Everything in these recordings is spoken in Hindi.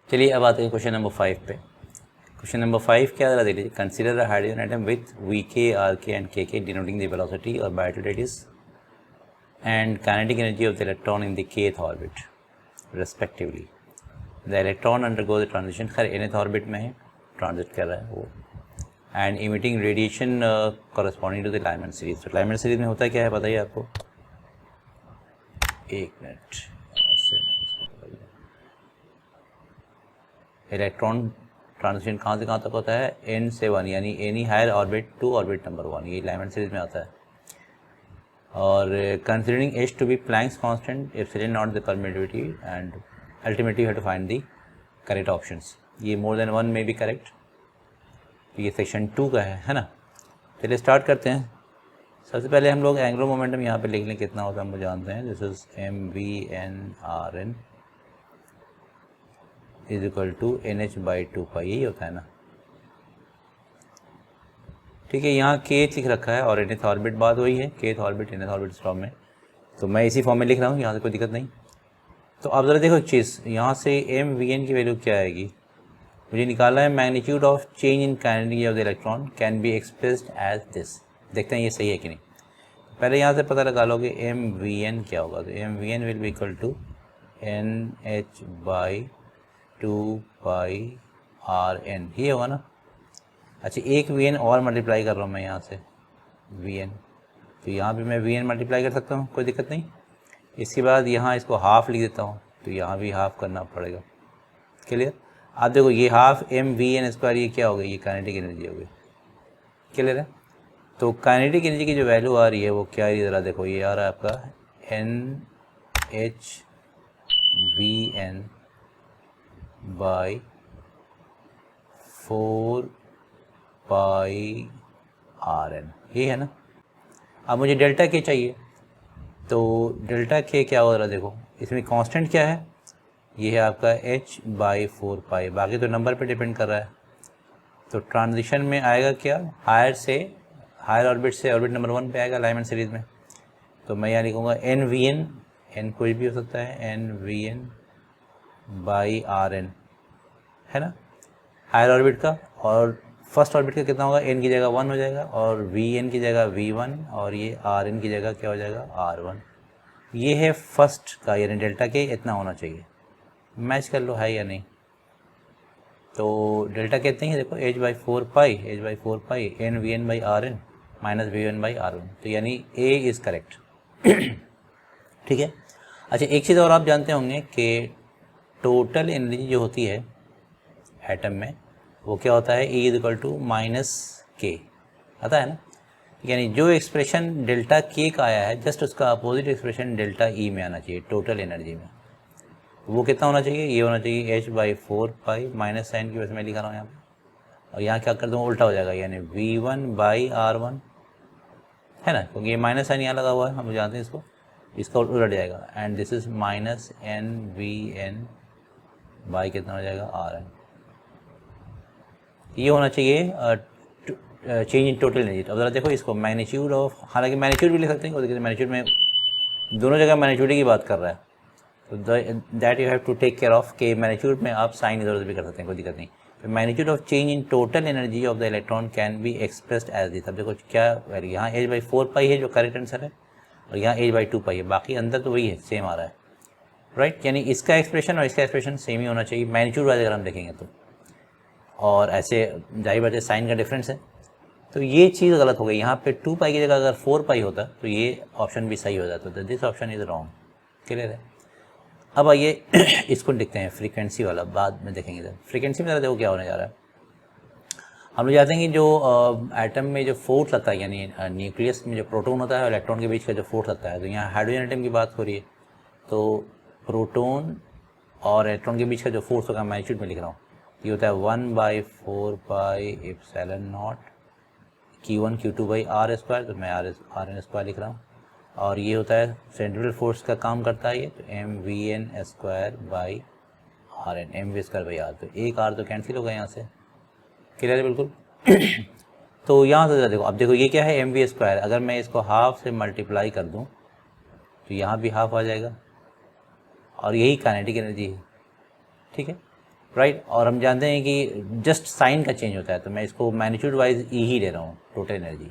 चलिए अब आते हैं क्वेश्चन नंबर 5 पे। क्वेश्चन नंबर 5 क्या जरा देख लीजिए। Consider a hydrogen atom with Vk, Rk and Kk denoting the velocity और orbital radius and kinetic energy of the electron in the kth orbit respectively. The electron undergo the transition, खैर nth ऑर्बिट में है, ट्रांजिट कर रहा है वो, and emitting radiation corresponding to the Lyman series. तो लाइमैन सीरीज में होता क्या है बताइए आपको। एक मिनट, इलेक्ट्रॉन ट्रांजिशन कहाँ से कहाँ तक होता है, n से 1 यानी any higher orbit to orbit number 1, ये लाइमैन सीरीज में आता है। और considering h to be Planck's constant, epsilon naught the permittivity and ultimately you have to find the correct options. ये मोर देन 1 में भी करेक्ट, तो ये सेक्शन 2 का है ना। चलिए स्टार्ट करते हैं। सबसे पहले हम लोग एंगुलर मोमेंटम यहाँ पे लिख लें कितना होता है हम जानते हैं। This is mv_n/r_n is equal to NH/2π, यही होता है ना। ठीक है, यहाँ kth लिख रखा है और nth ऑर्बिट बात वही है, kth orbit nth orbit form में, तो मैं इसी फॉर्म में लिख रहा हूँ, यहाँ से कोई दिक्कत नहीं। तो अब ज़रा देखो एक चीज़, यहाँ से mvn की वैल्यू क्या आएगी, मुझे निकालना है magnitude of change in kinetic of the electron can be expressed as this. देखते हैं ये सही है कि नहीं। पहले यहाँ से पता लगा लो कि mvn क्या होगा, तो mvn will be equal to NH/2πRn, ये होगा ना। अच्छा, एक vn और मल्टीप्लाई कर रहा हूँ मैं यहाँ से vn, तो यहाँ भी मैं vn मल्टीप्लाई कर सकता हूँ, कोई दिक्कत नहीं। इसके बाद यहाँ इसको हाफ लिख देता हूँ, तो यहाँ भी हाफ करना पड़ेगा। क्लियर। आप देखो ये हाफ mvn², ये क्या हो गई, ये काइनेटिक एनर्जी हो गई। क्लियर है। तो काइनेटिक एनर्जी की जो वैल्यू आ रही है वो क्या है, ज़रा देखो, ये आ रहा है आपका NHVn/4πRn, ये है ना। अब मुझे डेल्टा के चाहिए, तो डेल्टा के क्या हो रहा है देखो, इसमें कांस्टेंट क्या है, ये है आपका h/4π, बाकी तो नंबर पे डिपेंड कर रहा है। तो ट्रांजिशन में आएगा क्या, हायर ऑर्बिट से ऑर्बिट नंबर 1 पे आएगा लाइमैन सीरीज में। तो मैं यहाँ लिखूँगा NVN, n कोई भी हो सकता है, NVn/Rn, है ना, हायर ऑर्बिट का। और फर्स्ट ऑर्बिट का कितना होगा, n की जगह 1 हो जाएगा और Vn की जगह V1 और ये Rn की जगह क्या हो जाएगा, R1। ये है फर्स्ट का, यानी डेल्टा के इतना होना चाहिए। मैच कर लो है या नहीं। तो डेल्टा कहते हैं देखो h/4π NVn/Rn माइनस V1/R1, तो यानी A इज़ करेक्ट। ठीक है। अच्छा, एक चीज़ और आप जानते होंगे कि टोटल एनर्जी जो होती है एटम में वो क्या होता है, E इक्वल टू -k आता है ना। यानी जो एक्सप्रेशन डेल्टा के का आया है, जस्ट उसका अपोजिट एक्सप्रेशन डेल्टा ई में आना चाहिए टोटल एनर्जी में। वो कितना होना चाहिए, ये होना चाहिए h/4π, माइनस साइन की वजह से मैं लिखा रहा हूँ यहाँ पे, और यहाँ क्या कर दूँ उल्टा हो जाएगा, यानी V1/R1, है ना, क्योंकि ये माइनस साइन यहाँ लगा हुआ है, हम जानते हैं इसको, इसका उलट जाएगा। And this is -NVn by कितना हो जाएगा, Rn। ये होना चाहिए चेंज इन टोटल एनर्जी। अब ज़रा देखो इसको, मैग्नीट्यूड ऑफ, हालांकि मैग्नीट्यूड भी लिख सकते हैं, और देखिए मैग्नीट्यूड में दोनों जगह मैग्नीट्यूड की बात कर रहा है, तो that you have to take care of कि मैग्नीट्यूड में आप साइन इधर उधर भी कर सकते हैं, कोई दिक्कत नहीं। तो magnitude of change in total energy of the electron can be expressed as this. अब देखो क्या वैल्यू, यहाँ h/4π है जो करेक्ट आंसर है, और यहाँ h/2π है, बाकी अंदर तो वही है, सेम आ रहा है, राइट। यानी इसका एक्सप्रेशन और इसका एक्सप्रेशन सेम ही होना चाहिए मैग्नीट्यूड वाइज अगर हम देखेंगे तो, और ऐसे जाहिर बात है साइन का डिफरेंस है, तो ये चीज़ गलत हो गई। यहाँ पे 2π की जगह अगर 4π होता तो ये ऑप्शन भी सही हो जाता, तो this option is wrong. Clear है। अब आइए इसको लिखते हैं फ्रीक्वेंसी वाला, बाद में देखेंगे इधर। फ्रीक्वेंसी में देखो क्या होने जा रहा है। हम लोग जानते हैं कि जो एटम में जो फोर्स लगता है, यानी न्यूक्लियस में जो प्रोटॉन होता है और इलेक्ट्रॉन के बीच का जो फोर्स लगता है, तो यहाँ हाइड्रोजन एटम की बात हो रही है, तो प्रोटॉन और इलेक्ट्रॉन के बीच का जो फोर्स होगा, मैग्नीट्यूड में लिख रहा हूँ, ये होता है 1/4πε0 Q1 Q2/r², तो मैं Rn² लिख रहा हूँ। और ये होता है सेंट्रल फोर्स का काम करता है ये, तो mvn²/Rn, mv²/r, तो एक r तो कैंसिल होगा यहाँ से। क्लियर है बिल्कुल। तो यहाँ से देखो, अब देखो ये क्या है, mv², अगर मैं इसको हाफ से मल्टीप्लाई कर दूँ तो यहाँ भी हाफ आ जाएगा, और यही काइनेटिक एनर्जी है। ठीक है, राइट। और हम जानते हैं कि जस्ट साइन का चेंज होता है, तो मैं इसको मैग्नीट्यूड वाइज ई ही ले रहा हूँ, टोटल एनर्जी।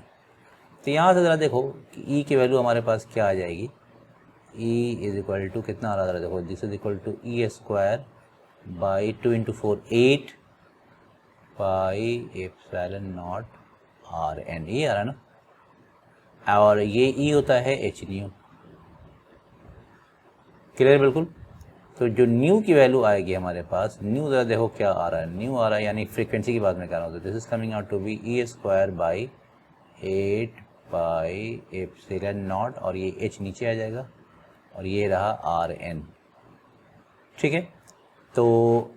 तो यहाँ से ज़रा देखो कि ई की वैल्यू हमारे पास क्या आ जाएगी। ई इज इक्वल टू कितना आ रहा है, देखो this is equal to E square by 2 × 4 8 pi epsilon naught are N, ये आ रहा है ना। और ये ई होता है एच न्यू। क्लियर बिल्कुल। तो जो न्यू की वैल्यू आएगी हमारे पास, न्यू ज़रा देखो क्या आ रहा है, न्यू आ रहा है यानी फ्रीक्वेंसी की बात मैं कर रहा हूँ। तो this is coming out to be E square by 8 pi epsilon naught, और ये एच नीचे आ जाएगा और ये रहा आर एन। ठीक है। तो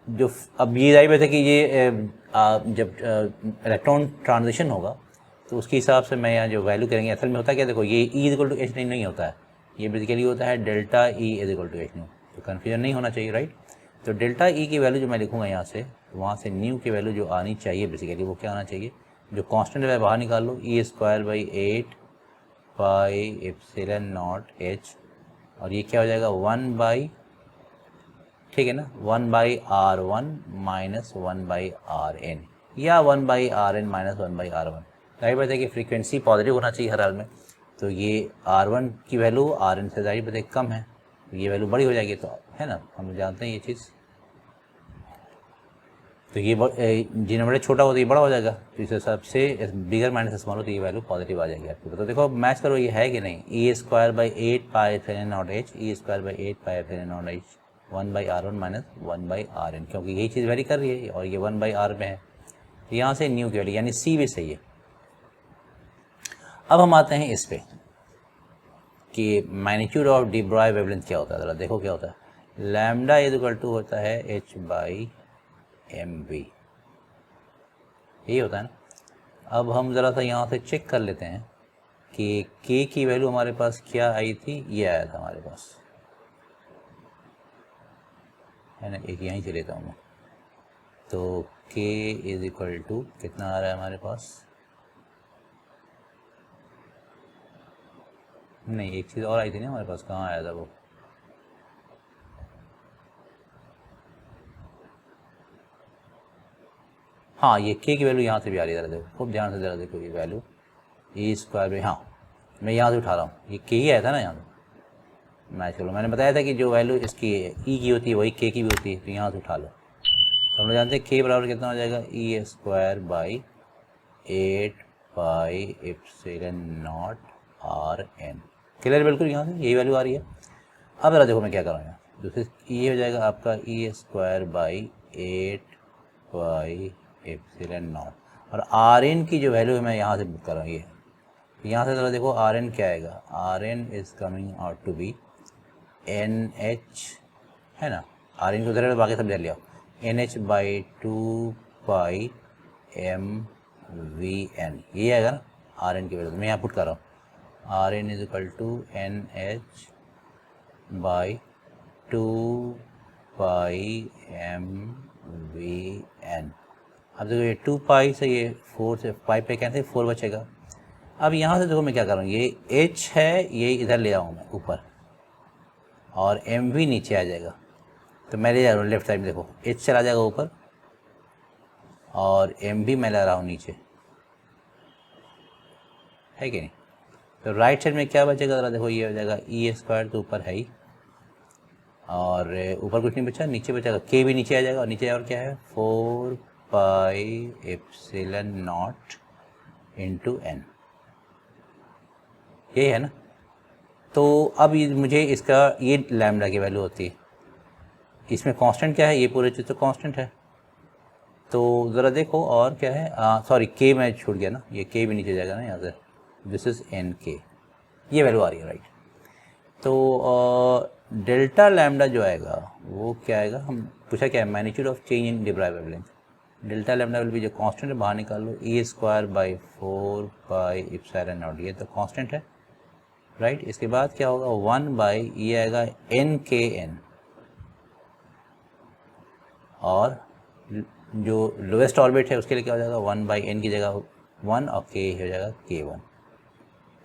जो अब ये जाहिर बात है कि ये जब इलेक्ट्रॉन ट्रांजिशन होगा तो उसके हिसाब से मैं यहाँ जो वैल्यू करेंगे, असल में होता है क्या, देखो ये E is equal to H नहीं होता है, ये बेसिकली होता है delta E is equal to H nu. तो कन्फ्यूजन नहीं होना चाहिए, राइट। तो डेल्टा ई की वैल्यू जो मैं लिखूँगा यहाँ से, वहाँ से न्यू की वैल्यू जो आनी चाहिए बेसिकली वो क्या आना चाहिए, जो कांस्टेंट है बाहर निकाल लो, e square by 8 pi epsilon naught h, और ये क्या हो जाएगा 1 बाई, ठीक है ना, 1 by are one minus 1 by are N, या 1 by are N minus 1 by are one. जाहिर बात है कि फ्रीक्वेंसी पॉजिटिव होना चाहिए हर हाल में। तो ये आर वन की वैल्यू आर एन से जाहिर बात है कम है, तो ये वैल्यू बड़ी हो जाएगी, तो है ना, हम जानते हैं ये चीज़। तो ये डिनोमिनेटर छोटा हो तो ये बड़ा हो जाएगा, तो इस हिसाब से बिगर माइनस स्मॉल हो तो ये वैल्यू पॉजिटिव आ जाएगी आपको। तो देखो मैच करो ये है कि नहीं, e square by 8 pi epsilon naught h, e square by 8 pi epsilon naught h, 1 by are one minus 1 by are n, क्योंकि यही चीज़ वेरी कर रही है और ये 1 बाई आर में है। तो यहाँ से न्यू की वैल्यू यानी सी भी सही है। अब हम आते हैं इस पे कि magnitude of D Broglie wavelength क्या होता है, ज़रा देखो क्या होता है। लैम्डा इज इक्वल टू होता है एच बाई एम वी, यही होता है ना। अब हम ज़रा सा यहाँ से चेक कर लेते हैं कि k की वैल्यू हमारे पास क्या आई थी, ये आया था हमारे पास, है ना, एक यहीं से लेता हूँ मैं। तो k इज इक्वल टू कितना आ रहा है हमारे पास, नहीं एक चीज़ और आई थी ना हमारे पास, कहाँ आया था वो, हाँ ये k की वैल्यू यहाँ से भी आ रही है, ज़रा देखो खूब ध्यान से ज़रा देखो ये वैल्यू ई स्क्वायर में, हाँ मैं यहाँ से उठा रहा हूँ, ये k ही आया था ना यहाँ से। मैच करो, मैंने बताया था कि जो वैल्यू इसकी ई की होती है वही k की भी होती है, तो यहाँ से उठा लो। तो हम लोग जानते हैं k बराबर कितना हो जाएगा, e square by 8 pi epsilon naught are n. Clear बिल्कुल, यहाँ से यही वैल्यू आ रही है। अब ज़रा देखो मैं क्या कर रहा हूँ, दूसरे ये हो जाएगा आपका e square by 8 pi epsilon naught, और आर एन की जो वैल्यू है मैं यहाँ से बुक कर रहा हूँ, ये यहाँ से ज़रा देखो आर एन क्या आएगा, R N is coming out to be N H, है ना, आर एन को उधर बाकी सब ले लिया, N H by 2 pi M V N, ये आएगा ना आर एन की वैल्यू। मैं यहाँ पुट कर रहा हूँ R N is equal to N H by 2 pi M V N. अब देखो ये 2 पाई से ये 4 से 5 पे कैंसिल, 4 बचेगा। अब यहाँ से देखो मैं क्या कर रहा हूँ, ये h है ये इधर ले आऊँ मैं ऊपर, और एम भी नीचे आ जाएगा, तो मैं ले जा रहा हूँ लेफ्ट साइड में, देखो h चला जाएगा ऊपर और एम भी मैं ला रहा हूँ नीचे, है कि नहीं। तो राइट साइड में क्या बचेगा ज़रा देखो, ये हो जाएगा ई स्क्वायर, तो ऊपर है ही, और ऊपर कुछ नहीं बचा, नीचे बचेगा k भी नीचे आ जाएगा, और नीचे और क्या है 4 pi epsilon naught into N, ये है ना। तो अब ये मुझे इसका ये लैम्डा की वैल्यू होती है, इसमें कांस्टेंट क्या है, ये पूरे चीज़ तो कांस्टेंट है। तो ज़रा देखो और क्या है, सॉरी k मैं छूट गया ना, ये k भी नीचे जाएगा ना यहाँ से, दिस इज़ एन के, ये वैल्यू आ रही है, राइट। तो डेल्टा लैम्डा जो आएगा वो क्या आएगा, हम पूछा क्या है, magnitude of change in de Broglie wavelength. Delta lambda will be, जो कांस्टेंट है बाहर निकाल लो, e square by 4 pi epsilon naught, ये तो कांस्टेंट है, राइट। इसके बाद क्या होगा 1 बाई ये आएगा एन के एन, और जो लोएस्ट ऑर्बिट है उसके लिए क्या हो जाएगा 1 बाई एन की जगह 1 और k हो जाएगा k1।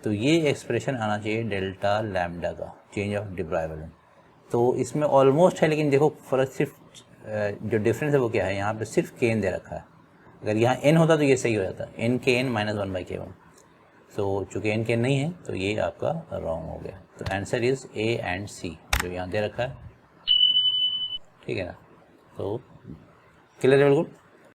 तो ये एक्सप्रेशन आना चाहिए डेल्टा लैम्डा का, change of D Broglie wavelength. तो इसमें ऑलमोस्ट है, लेकिन देखो फ़र्क सिर्फ जो डिफरेंस है वो क्या है, यहाँ पे सिर्फ के एन दे रखा है। अगर यहाँ एन होता तो ये सही हो जाता, एन के एन माइनस 1/k1। सो चूँकि एन के एन नहीं है तो ये आपका रॉन्ग हो गया। तो आंसर इज़ ए एंड सी जो यहाँ दे रखा है, ठीक है ना। तो क्लियर है बिल्कुल।